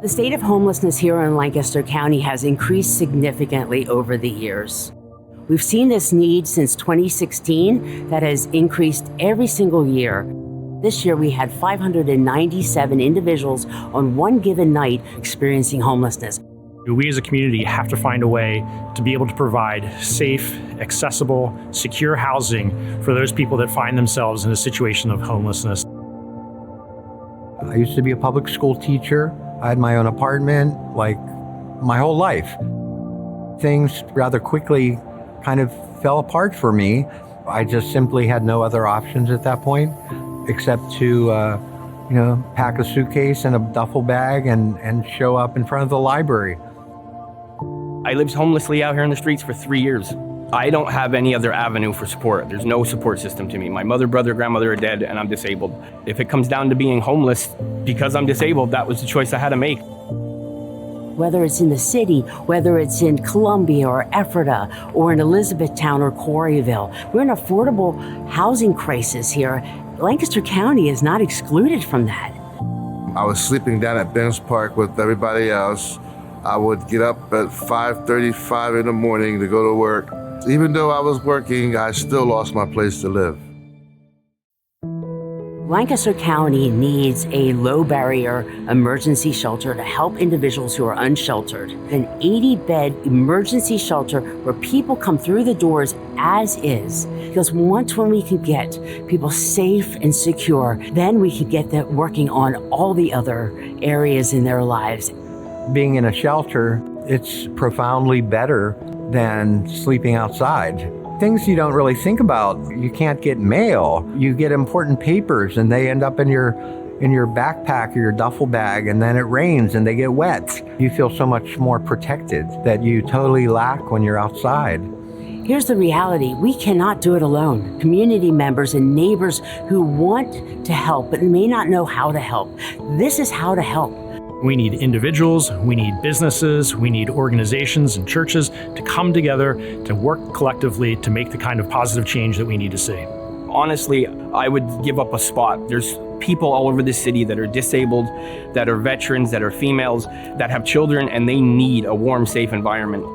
The state of homelessness here in Lancaster County has increased significantly over the years. We've seen this need since 2016 that has increased every single year. This year we had 597 individuals on one given night experiencing homelessness. We as a community have to find a way to be able to provide safe, accessible, secure housing for those people that find themselves in a situation of homelessness. I used to be a public school teacher. I had my own apartment, like my whole life. Things rather quickly kind of fell apart for me. I just simply had no other options at that point except to, pack a suitcase and a duffel bag and show up in front of the library. I lived homelessly out here in the streets for 3 years. I don't have any other avenue for support. There's no support system to me. My mother, brother, grandmother are dead, and I'm disabled. If it comes down to being homeless because I'm disabled, that was the choice I had to make. Whether it's in the city, whether it's in Columbia or Ephrata, or in Elizabethtown or Quarryville, we're in an affordable housing crisis here. Lancaster County is not excluded from that. I was sleeping down at Ben's Park with everybody else. I would get up at 5:35 in the morning to go to work. Even though I was working, I still lost my place to live. Lancaster County needs a low-barrier emergency shelter to help individuals who are unsheltered. An 80-bed emergency shelter where people come through the doors as is. Because when we can get people safe and secure, then we can get them working on all the other areas in their lives. Being in a shelter, it's profoundly better than sleeping outside. Things you don't really think about. You can't get mail. You get important papers and they end up in your backpack or your duffel bag, and then it rains and they get wet. You feel so much more protected that you totally lack when you're outside. Here's the reality. We cannot do it alone. Community members and neighbors who want to help but may not know how to help. This is how to help. We need individuals, we need businesses, we need organizations and churches to come together to work collectively to make the kind of positive change that we need to see. Honestly, I would give up a spot. There's people all over this city that are disabled, that are veterans, that are females, that have children, and they need a warm, safe environment.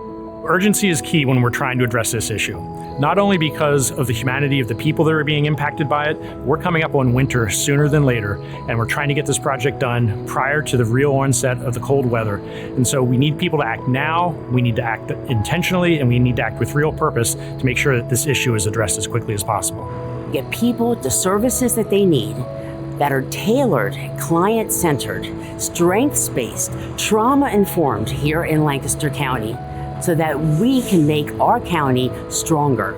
Urgency is key when we're trying to address this issue. Not only because of the humanity of the people that are being impacted by it, we're coming up on winter sooner than later, and we're trying to get this project done prior to the real onset of the cold weather. And so we need people to act now, we need to act intentionally, and we need to act with real purpose to make sure that this issue is addressed as quickly as possible. Get people the services that they need that are tailored, client-centered, strengths-based, trauma-informed here in Lancaster County, so that we can make our county stronger.